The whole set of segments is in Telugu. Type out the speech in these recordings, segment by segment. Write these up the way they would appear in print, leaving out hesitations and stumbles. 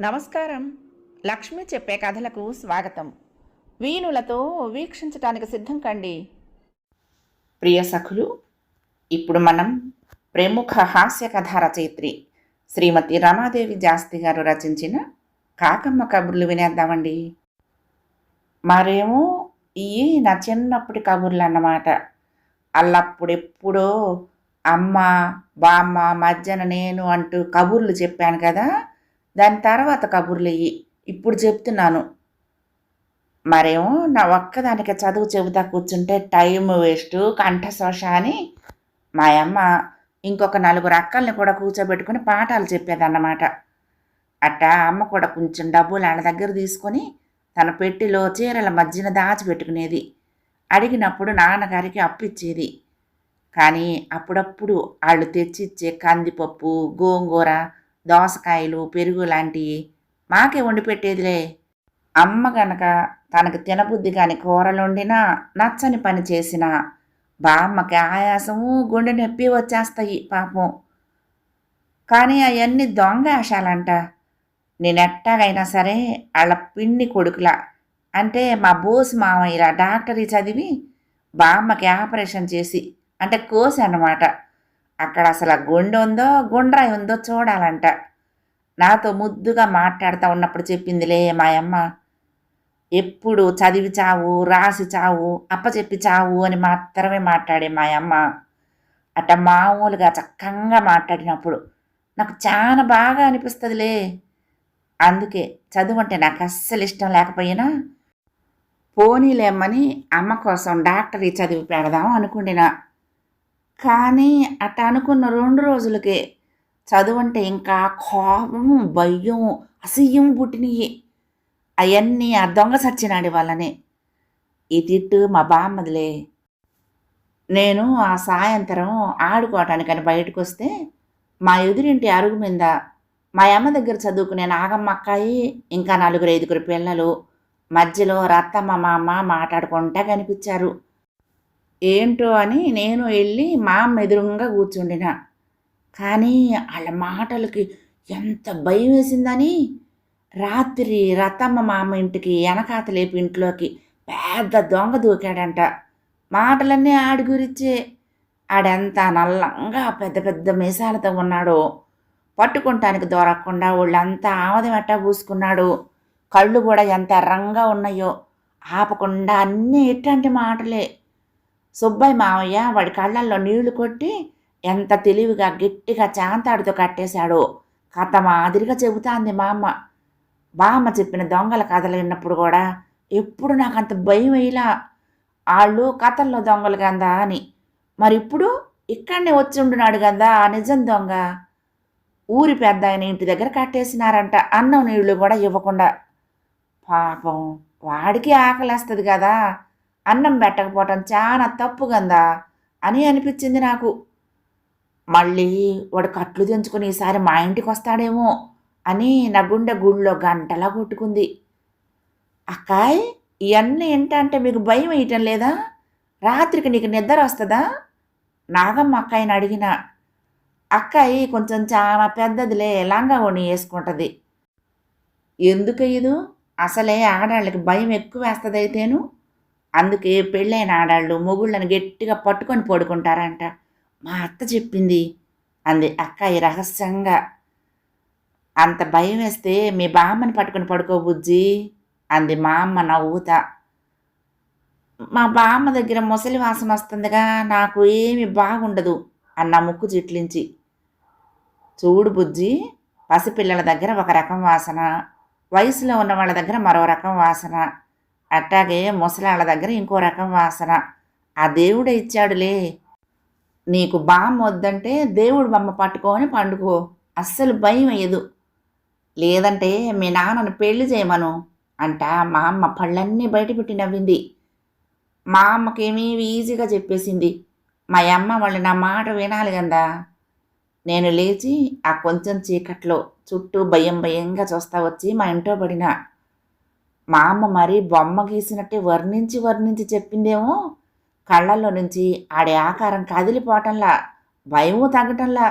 నమస్కారం. లక్ష్మి చెప్పే కథలకు స్వాగతం. వీణులతో వీక్షించటానికి సిద్ధం కండి. ప్రియ సఖులు, ఇప్పుడు మనం ప్రముఖ హాస్య కథా రచయిత్రి శ్రీమతి రమాదేవి జాస్తి గారు రచించిన కాకమ్మ కబుర్లు వినేద్దామండి. మరేమో ఇవి నా చిన్నప్పటి కబుర్లు అన్నమాట. అల్లప్పుడెప్పుడో అమ్మ బామ్మ మధ్యన నేను అంటూ కబుర్లు చెప్పాను కదా, దాని తర్వాత కబుర్లు ఇప్పుడు చెప్తున్నాను. మరేమో నా ఒక్కదానికి చదువు చెబుతా కూర్చుంటే టైం వేస్ట్, కంఠశోష అని మా అమ్మ ఇంకొక 4 అక్కల్ని కూడా కూర్చోబెట్టుకుని పాఠాలు చెప్పేదన్నమాట. అట్టా అమ్మ కూడా కొంచెం డబ్బులు వాళ్ళ దగ్గర తీసుకొని తన పెట్టిలో చీరల మధ్యన దాచిపెట్టుకునేది. అడిగినప్పుడు నాన్నగారికి అప్పిచ్చేది. కానీ అప్పుడప్పుడు వాళ్ళు తెచ్చిచ్చే కందిపప్పు, గోంగూర, దోసకాయలు, పెరుగు లాంటివి మాకే వండి పెట్టేదిలే. అమ్మ గనక తనకు తినబుద్ధి కాని కూరలు వండినా, నచ్చని పని చేసినా బామ్మకి ఆయాసము, గుండె నొప్పి వచ్చేస్తాయి పాపం. కానీ అవన్నీ దొంగ ఆశాలంట. నేనెట్టాగైనా సరే వాళ్ళ పిన్ని కొడుకులా, అంటే మా బోసు మామయ్యలా డాక్టరీ చదివి బామ్మకి ఆపరేషన్ చేసి, అంటే కోసి అన్నమాట, అక్కడ అసలు గుండె ఉందో గుండ్రాయి ఉందో చూడాలంట. నాతో ముద్దుగా మాట్లాడుతూ ఉన్నప్పుడు చెప్పిందిలే మా అమ్మ. ఎప్పుడు చదివి చావు, రాసి చావు, అప్పచెప్పి చావు అని మాత్రమే మాట్లాడే మా అమ్మ అట్ట మామూలుగా చక్కగా మాట్లాడినప్పుడు నాకు చాలా బాగా అనిపిస్తుందిలే. అందుకే చదువు అంటే నాకు అస్సలు ఇష్టం లేకపోయినా పోనీలేమ్మని అమ్మ కోసం డాక్టరీ చదివి పెడదాం అనుకుండినా. కానీ అట్ట అనుకున్న 2 రోజులకే చదువంటే ఇంకా కోపం, భయం, అసహ్యం పుట్టినయి. అవన్నీ ఆ దొంగ సచ్చినాడి వల్లనే. ఈ తిట్టు మా బామ్మదిలే. నేను ఆ సాయంత్రం ఆడుకోవటానికని బయటకు వస్తే మా ఎదురింటి అరుగు మీద మా అమ్మ దగ్గర చదువుకునే నాగమ్మ అక్కాయి, ఇంకా 4-5 పిల్లలు మధ్యలో రత్తమ్మ మా అమ్మ మాట్లాడుకుంటా కనిపించారు. ఏంటో అని నేను వెళ్ళి మా అమ్మ ఎదురుగా కూర్చుండిన. కానీ వాళ్ళ మాటలకి ఎంత భయం వేసిందని రాత్రి రతమ్మ మా అమ్మ ఇంటికి వెనకాతలేపి ఇంట్లోకి పెద్ద దొంగ దూకాడంట. మాటలన్నీ ఆడి గురించే. ఆడెంత నల్లంగా పెద్ద పెద్ద మీసాలతో ఉన్నాడో, పట్టుకుంటానికి దొరకకుండా వాళ్ళంతా ఆమదమెట్టా పూసుకున్నాడు. కళ్ళు కూడా ఎంత ఎర్రంగా ఉన్నాయో, ఆపకుండా అన్నీ ఇట్లాంటి మాటలే. సుబ్బయ్య మావయ్య వాడి కళ్ళల్లో నీళ్లు కొట్టి ఎంత తెలివిగా గట్టిగా చాంతాడితో కట్టేశాడో కథ మాదిరిగా చెబుతాంది మా అమ్మ. బామ్మ చెప్పిన దొంగల కథలు విన్నప్పుడు కూడా ఎప్పుడు నాకు అంత భయం వేయలా. వాళ్ళు కథల్లో దొంగలు కదా అని. మరి ఇప్పుడు ఇక్కడనే వచ్చి ఉండున్నాడు కదా ఆ నిజం దొంగ. ఊరి పెద్ద ఆయన ఇంటి దగ్గర కట్టేసినారంట, అన్నం నీళ్లు కూడా ఇవ్వకుండా. పాపం వాడికి ఆకలేస్తుంది కదా, అన్నం పెట్టకపోవటం చాలా తప్పు గందా అని అనిపించింది నాకు. మళ్ళీ వాడు కట్లు తెంచుకుని ఈసారి మా ఇంటికి వస్తాడేమో అని నా గుండె గుళ్ళో గంటలా కొట్టుకుంది. అక్కాయ్, ఇవన్నీ ఏంటంటే మీకు భయం వేయటం లేదా? రాత్రికి నీకు నిద్ర వస్తుందా? నాగమ్మ అక్కాయిని అడిగిన. అక్కాయి కొంచెం చాలా పెద్దదిలే, లంగా ఓణి వేసుకుంటుంది. ఎందుకయ్యదు? అసలే ఆడాళ్ళకి భయం ఎక్కువ వేస్తుంది అయితేను. అందుకే పెళ్ళైన ఆడాళ్ళు మొగుళ్ళని గట్టిగా పట్టుకొని పడుకుంటారంట, మా అత్త చెప్పింది అంది అక్కాయి రహస్యంగా. అంత భయం వేస్తే మీ బామ్మని పట్టుకొని పడుకోబుజ్జి అంది మా అమ్మ నవ్వుతా. మా బామ్మ దగ్గర ముసలి వాసన వస్తుందిగా, నాకు ఏమి బాగుండదు అన్న ముక్కు చిట్లించి. చూడు బుజ్జి, పసిపిల్లల దగ్గర ఒక రకం వాసన, వయసులో ఉన్న వాళ్ళ దగ్గర మరో రకం వాసన, అట్టాగే ముసలాళ్ళ దగ్గర ఇంకో రకం వాసన. ఆ దేవుడే ఇచ్చాడులే. నీకు బామ్మ వద్దంటే దేవుడు బొమ్మ పట్టుకొని పండుకో, అస్సలు భయం వేయదు. లేదంటే మీ నాన్నను పెళ్లి చేయమను అంట మా అమ్మ పళ్ళన్నీ బయటపెట్టి నవ్వింది. మా అమ్మకేమీ ఈజీగా చెప్పేసింది. మా అమ్మ వాళ్ళు నా మాట వినాలి కదా. నేను లేచి ఆ కొంచెం చీకట్లో చుట్టూ భయం భయంగా చూస్తా వచ్చి మా ఇంట్లో పడినా. మా అమ్మ మరీ బొమ్మ గీసినట్టే వర్ణించి వర్ణించి చెప్పిందేమో. కళ్ళల్లో నుంచి ఆడే ఆకారం కదిలిపోవటంలా, భయము తగ్గటంలా.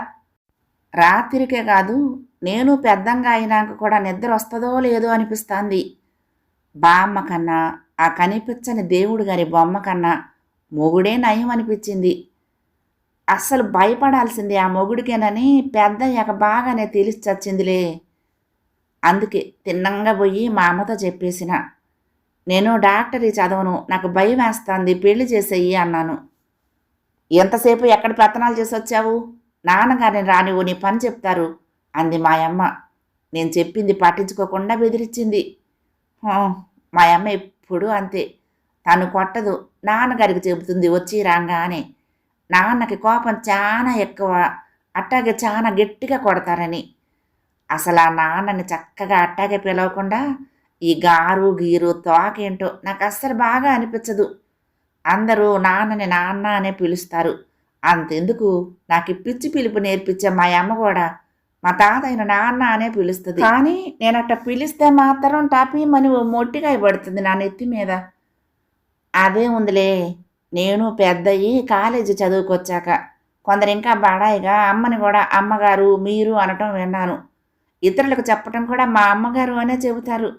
రాత్రికే కాదు, నేను పెద్దంగా అయినాక కూడా నిద్ర వస్తుందో లేదో అనిపిస్తుంది. బామ్మ కన్నా ఆ కనిపించని దేవుడు గారి బొమ్మ కన్నా మొగుడే నయం అనిపించింది. అస్సలు భయపడాల్సింది ఆ మొగుడికేనని పెద్దయ్యాక బాగానే తెలిసి చచ్చిందిలే. అందుకే తిన్నంగా పోయి మా అమ్మతో చెప్పేసిన. నేను డాక్టరీ చదవను, నాకు భయం వేస్తుంది, పెళ్లి చేసేయి అన్నాను. ఎంతసేపు ఎక్కడ పెత్తనాలు చేసి వచ్చావు, నాన్నగారిని రానివ్వు, నీ పని చెప్తారు అంది మా అమ్మ. నేను చెప్పింది పట్టించుకోకుండా బెదిరించింది. "హూ, మా అమ్మ ఎప్పుడూ అంతే. తను కొట్టదు, నాన్నగారికి చెబుతుంది వచ్చి రాగానే. నాన్నకి కోపం చాలా ఎక్కువ, అట్టాగే చాలా గట్టిగా కొడతారని. అసలు ఆ నాన్నని చక్కగా అట్టాగే పిలవకుండా ఈ గారు గీరు తోకేంటో నాకు అస్సలు బాగా అనిపించదు. అందరూ నాన్నని నాన్న అనే పిలుస్తారు. అంతెందుకు, నాకు ఈ పిచ్చి పిలుపు నేర్పించే మా అమ్మ కూడా మా తాతయ్యను నాన్న అనే పిలుస్తుంది. కానీ నేనట్ట పిలిస్తే మాత్రం టపీమని ఓ మొట్టికాయ పడుతుంది నా నెత్తి మీద. అదే ఉందిలే, నేను పెద్దయ్యి కాలేజీ చదువుకొచ్చాక కొందరు ఇంకా బడాయిగా అమ్మని కూడా అమ్మగారు మీరు అనటం విన్నాను. ఇతరులకు చెప్పటం కూడా మా అమ్మగారు అనే చెబుతారు.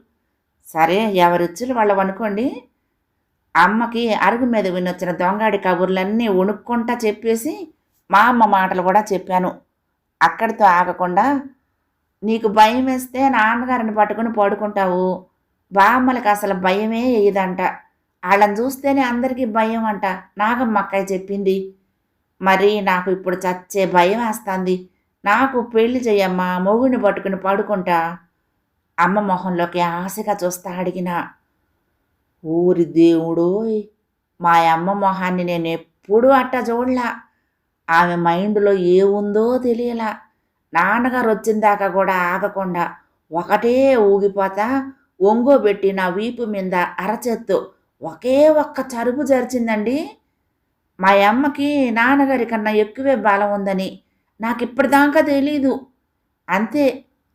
సరే, ఎవరిచ్చులు వాళ్ళవనుకోండి. అమ్మకి అరుగు మీద వినొచ్చిన దొంగాడి కబుర్లన్నీ వణుక్కుంటా చెప్పేసి మా అమ్మ మాటలు కూడా చెప్పాను. అక్కడితో ఆగకుండా, నీకు భయం వేస్తే నాన్నగారిని పట్టుకుని పడుకుంటావు, బామ్మలకి అసలు భయమే వేయదంట, వాళ్ళని చూస్తేనే అందరికీ భయం అంట, నాగమ్మ అక్కయ్య చెప్పింది. మరి నాకు ఇప్పుడు చచ్చే భయం వేస్తుంది. నాకు పెళ్లి చెయ్యమ్మా, మొగుడిని పట్టుకుని పడుకుంటా. అమ్మ మొహంలోకి ఆశగా చూస్తా అడిగిన. ఊరి దేవుడోయ్, మా అమ్మ మొహాన్ని నేను ఎప్పుడూ అట్టా చూడలా. ఆమె మైండ్లో ఏముందో తెలియలా. నాన్నగారు వచ్చిందాకా కూడా ఆగకుండా ఒకటే ఊగిపోతా ఒంగోబెట్టి నా వీపు మీద అరచేత్తో ఒకే ఒక్క చరుపు జరిచిందండి. మా అమ్మకి నాన్నగారి కన్నా ఎక్కువే బలం ఉందని నాకు ఇప్పటిదాకా తెలీదు. అంతే,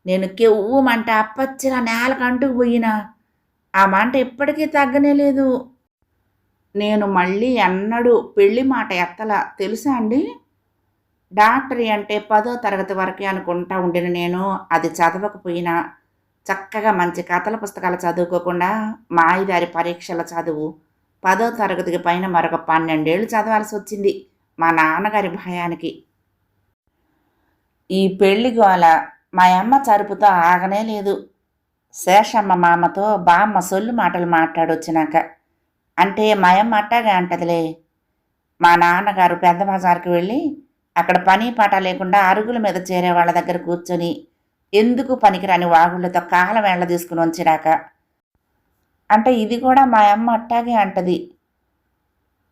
నేను కెవ్వుమంట అప్పచ్చిలా నేలకంటుకు పోయినా. ఆ మంట ఇప్పటికీ తగ్గనే లేదు. నేను మళ్ళీ ఎన్నడూ పెళ్లి మాట ఎత్తలా తెలుసా అండి. డాక్టరీ అంటే 10వ తరగతి వరకే అనుకుంటా ఉండిన నేను అది చదవకపోయినా, చక్కగా మంచి కథల పుస్తకాలు చదువుకోకుండా మాయదారి పరీక్షల చదువు 10వ తరగతికి పైన మరొక 12 ఏళ్ళు చదవాల్సి వచ్చింది మా నాన్నగారి భయానికి. ఈ పెళ్లి గోల మా అమ్మ చరుపుతో ఆగనే లేదు. శేషమ్మ మామతో బామ్మ సొల్లు మాటలు మాట్లాడొచ్చినాక. అంటే మా అమ్మ అట్టాగే అంటదిలే. మా నాన్నగారు పెద్ద బజార్కి వెళ్ళి అక్కడ పని పాట లేకుండా అరుగుల మీద చేరే వాళ్ళ దగ్గర కూర్చొని ఎందుకు పనికిరాని వాగుళ్లతో కాలం వేళ్ల తీసుకుని వచ్చిరాక. అంటే ఇది కూడా మా అమ్మ అట్టాగే అంటది.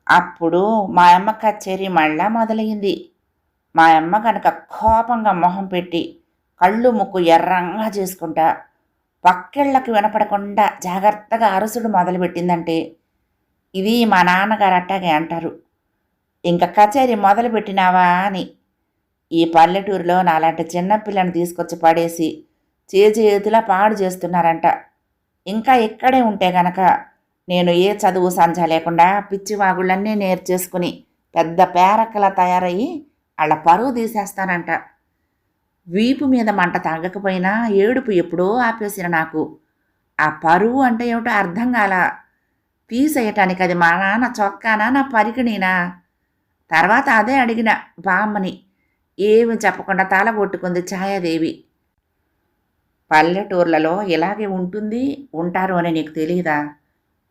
అప్పుడు మా అమ్మ కచేరీ మళ్ళా మొదలయ్యింది. మా అమ్మ కనుక కోపంగా మొహం పెట్టి కళ్ళు ముక్కు ఎర్రంగా చేసుకుంటా పక్కెళ్ళకి వినపడకుండా జాగ్రత్తగా అరుసుడు మొదలుపెట్టిందంటే ఇది మా నాన్నగారు అట్టాగే అంటారు. ఇంక కచేరీ మొదలుపెట్టినావా అని. ఈ పల్లెటూరులో నాలాంటి చిన్నపిల్లని తీసుకొచ్చి పడేసి చేతిలా పాడు చేస్తున్నారంట. ఇంకా ఇక్కడే ఉంటే గనక నేను ఏ చదువు సంధ్య లేకుండా పిచ్చివాగుళ్ళన్నీ నేర్చేసుకుని పెద్ద పేరక్కలా తయారయ్యి వాళ్ళ పరువు తీసేస్తానంట. వీపు మీద మంట తగ్గకపోయినా ఏడుపు ఎప్పుడో ఆపేసిన నాకు. ఆ పరువు అంటే ఏమిటో అర్థం కాల. తీసేయటానికి అది మా నాన్న చొక్కానా నా పరికిణీనా? తర్వాత అదే అడిగిన బామ్మని. ఏమి చెప్పకుండా తల కొట్టుకుంది ఛాయాదేవి. పల్లెటూర్లలో ఇలాగే ఉంటుంది ఉంటారు అని నీకు తెలియదా?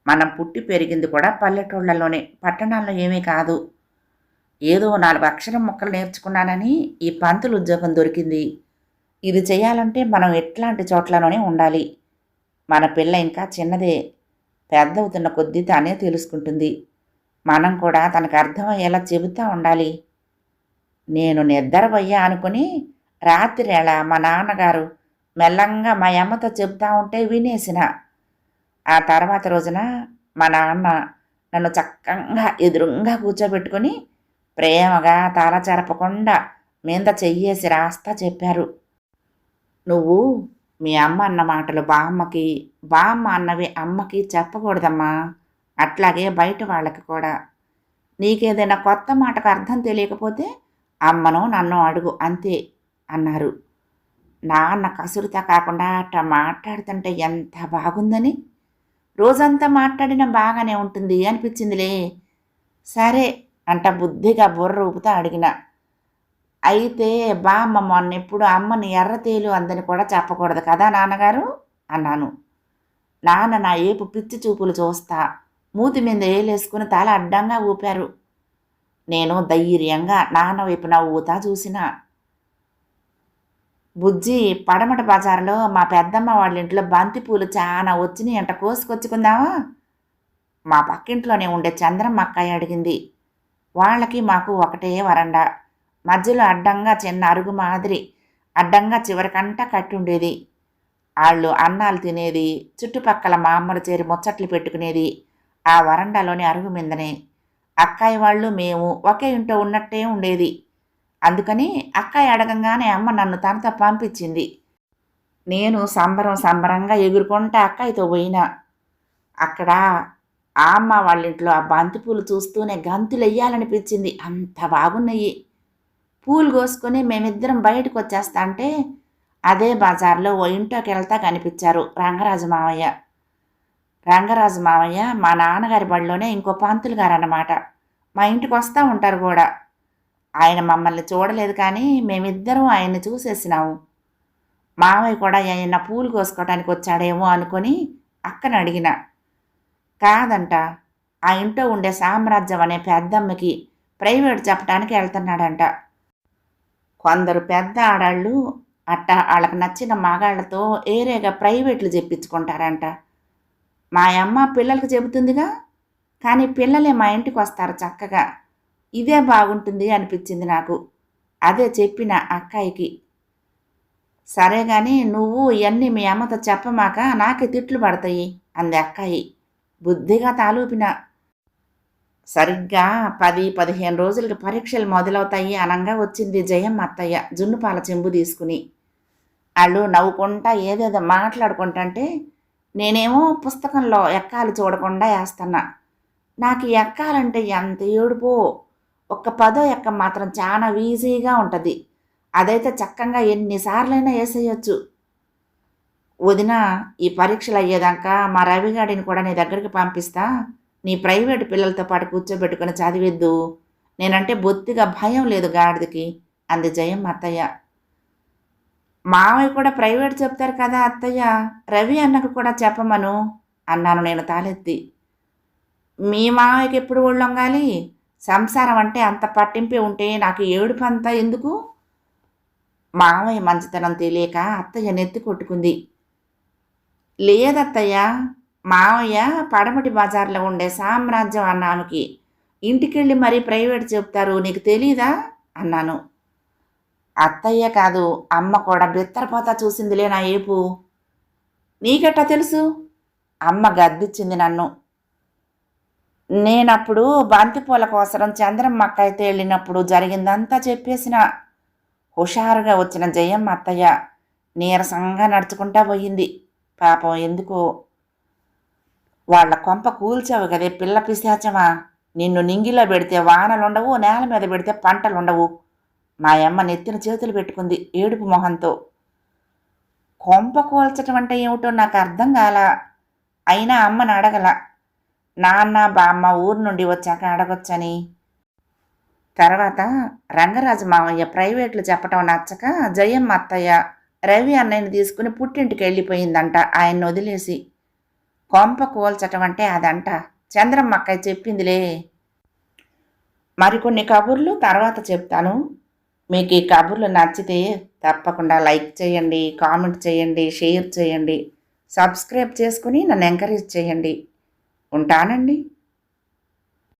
మనం పుట్టి పెరిగింది కూడా పల్లెటూళ్ళలోనే, పట్టణాల్లో ఏమీ కాదు. ఏదో 4 అక్షరం ముక్కలు నేర్చుకున్నానని ఈ పంతులు ఉద్యోగం దొరికింది. ఇది చేయాలంటే మనం ఎట్లాంటి చోట్లలోనే ఉండాలి. మన పిల్ల ఇంకా చిన్నదే, పెద్దవుతున్న కొద్దీ తానే తెలుసుకుంటుంది. మనం కూడా తనకు అర్థమయ్యేలా చెబుతూ ఉండాలి. నేను నిద్రపోయా అనుకుని రాత్రివేళ మా నాన్నగారు మెల్లంగా మా అమ్మతో చెబుతూ ఉంటే వినేసిన. ఆ తర్వాత రోజున మా నాన్న నన్ను చక్కగా ఎదురుంగా కూర్చోబెట్టుకుని ప్రేమగా తల చెరపకుండా మీద చెయ్యేసి రాస్తా చెప్పారు. నువ్వు మీ అమ్మ అన్న మాటలు బామ్మకి, బామ్మ అన్నవి అమ్మకి చెప్పకూడదమ్మా. అట్లాగే బయట వాళ్ళకి కూడా. నీకేదైనా కొత్త మాటకు అర్థం తెలియకపోతే అమ్మను నన్ను అడుగు అంతే అన్నారు. నాన్న కసురుతా కాకుండా అట్లా మాట్లాడుతుంటే ఎంత బాగుందని. రోజంతా మాట్లాడినా బాగానే ఉంటుంది అనిపించిందిలే. సరే అంట బుద్ధిగా బుర్ర ఊపుతా అడిగిన. అయితే బామ్మ మొన్నెప్పుడు అమ్మని ఎర్రతేలు అందని కూడా చెప్పకూడదు కదా నాన్నగారు అన్నాను. నాన్న నా ఏపు పిచ్చి చూపులు చూస్తా మూతి మీద ఏలేసుకుని తల అడ్డంగా ఊపారు. నేను ధైర్యంగా నాన్న వైపు నవ్వుతా చూసిన. బుజ్జి, పడమట బజారులో మా పెద్దమ్మ వాళ్ళ ఇంట్లో బంతిపూలు చాలా వచ్చినాయి అంట, కోసుకొచ్చుకుందామా? మా పక్కింట్లోనే ఉండే చంద్రమ్మ అక్కయ్య అడిగింది. వాళ్ళకి మాకు ఒకటే వరండా, మధ్యలో అడ్డంగా చిన్న అరుగు మాదిరి అడ్డంగా చివరికంటా కట్టి ఉండేది. వాళ్ళు అన్నాలు తినేది, చుట్టుపక్కల మా అమ్మలు చేరి ముచ్చట్లు పెట్టుకునేది ఆ వరండాలోని అరుగు మీదనే. అక్కయ్య వాళ్ళు మేము ఒకే ఇంట్లో ఉన్నట్టే ఉండేది. అందుకని అక్కయ్య అడగంగానే అమ్మ నన్ను తనతో పంపించింది. నేను సంబరంగా ఎగురుకుంటా అక్కయ్యతో పోయినా. అక్కడ ఆ అమ్మ వాళ్ళ ఇంట్లో ఆ బంతిపూలు చూస్తూనే గంతులు వెయ్యాలనిపించింది, అంత బాగున్నాయి. పూలు కోసుకొని మేమిద్దరం బయటకు వచ్చేస్తా అంటే అదే బజార్లో ఓ ఇంట్లోకి వెళ్తా కనిపించారు రంగరాజు మావయ్య. రంగరాజు మావయ్య మా నాన్నగారి బడిలోనే ఇంకో పంతులు గారు అన్నమాట. మా ఇంటికి వస్తూ ఉంటారు కూడా. ఆయన మమ్మల్ని చూడలేదు కానీ మేమిద్దరం ఆయన్ని చూసేసినాము. మావయ్య కూడా ఆయన పూలు కోసుకోవడానికి వచ్చాడేమో అనుకొని అక్కని అడిగిన. కాదంట, ఆ ఇంట్లో ఉండే సామ్రాజ్యం అనే పెద్దమ్మకి ప్రైవేట్ చెప్పడానికి వెళ్తున్నాడంట. కొందరు పెద్ద ఆడాళ్ళు అట్ట వాళ్ళకి నచ్చిన మగాళ్లతో ఏరేగా ప్రైవేట్లు చెప్పించుకుంటారంట. మా అమ్మ పిల్లలకి చెబుతుందిగా, కానీ పిల్లలే మా ఇంటికి వస్తారు చక్కగా. ఇదే బాగుంటుంది అనిపించింది నాకు. అదే చెప్పిన అక్కాయికి. సరే కానీ నువ్వు ఇవన్నీ మీ అమ్మతో చెప్పమాక, నాకే తిట్లు పడతాయి అంది అక్కాయి. బుద్ధిగా తాలూపిన. సరిగ్గా 10-15 రోజులకి పరీక్షలు మొదలవుతాయి అనంగా వచ్చింది జయమ్మ అత్తయ్య జున్నుపాల చెంబు తీసుకుని. వాళ్ళు నవ్వుకుంటా ఏదేదో మాట్లాడుకుంటుంటే నేనేమో పుస్తకంలో ఎక్కాలు చూడకుండా వేస్తున్నా. నాకు ఈ ఎక్కాలంటే ఎంత ఏడుపో. ఒక్క పదో ఎక్క మాత్రం చాలా ఈజీగా ఉంటుంది. అదైతే చక్కగా ఎన్నిసార్లైనా వేసేయచ్చు. వదిన, ఈ పరీక్షలు అయ్యేదాకా మా రవిగాడిని కూడా నీ దగ్గరికి పంపిస్తా. నీ ప్రైవేటు పిల్లలతో పాటు కూర్చోబెట్టుకుని చదివిద్దు. నేనంటే బొత్తిగా భయం లేదు గాడిదకి అంది జయమ్మ అత్తయ్య. మావయ్య కూడా ప్రైవేట్ చెప్తారు కదా అత్తయ్య, రవి అన్నకు కూడా చెప్పమను అన్నాను నేను తాలెత్తి. మీ మావయ్యకి ఎప్పుడు ఒళ్ళొంగాలి? సంసారం అంటే అంత పట్టింపే ఉంటే నాకు ఏడుపంతా ఎందుకు? మావయ్య మంచితనం తెలియక అత్తయ్య నెత్తి కొట్టుకుంది. లేదత్తయ్య, మావయ్య పడమటి బజార్లో ఉండే సామ్రాజ్యం అన్నానికి ఇంటికెళ్ళి మరీ ప్రైవేట్ చెప్తారు, నీకు తెలీదా అన్నాను. అత్తయ్య కాదు, అమ్మ కూడా బిత్తరపోతా చూసిందిలే నా ఏపు. నీకెట్టా తెలుసు? అమ్మ గద్దిచ్చింది నన్ను. నేనప్పుడు బంతిపూల కోసరం చంద్రమ్మ అక్కయితే వెళ్ళినప్పుడు జరిగిందంతా చెప్పేసిన. హుషారుగా వచ్చిన జయమ్మ అత్తయ్య నీరసంగా నడుచుకుంటా పోయింది. పాపం ఎందుకో. వాళ్ళ కొంప కూల్చావు కదే పిల్ల పిశాచమా. నిన్ను నింగిలో పెడితే వానలుండవు, నేల మీద పెడితే పంటలుండవు. మా అమ్మ నెత్తిన చేతులు పెట్టుకుంది ఏడుపు మొహంతో. కొంప కూల్చటం అంటే ఏమిటో నాకు అర్థం కాల. అయినా అమ్మని అడగల. నాన్న బామ్మ ఊరు నుండి వచ్చాక అడగొచ్చని. తర్వాత రంగరాజు మావయ్య ప్రైవేట్లు చెప్పటం నచ్చక జయమ్మ అత్తయ్య రవి అన్నయ్యని తీసుకుని పుట్టింటికి వెళ్ళిపోయిందంట ఆయన్ని వదిలేసి. కొంప కూల్చటం అంటే అదంట. చంద్రమ్మ అక్కయ్య చెప్పిందిలే. మరికొన్ని కబుర్లు తర్వాత చెప్తాను. మీకు ఈ కబుర్లు నచ్చితే తప్పకుండా లైక్ చేయండి, కామెంట్ చేయండి, షేర్ చేయండి, సబ్స్క్రైబ్ చేసుకుని నన్ను ఎంకరేజ్ చేయండి. ఉంటానండి.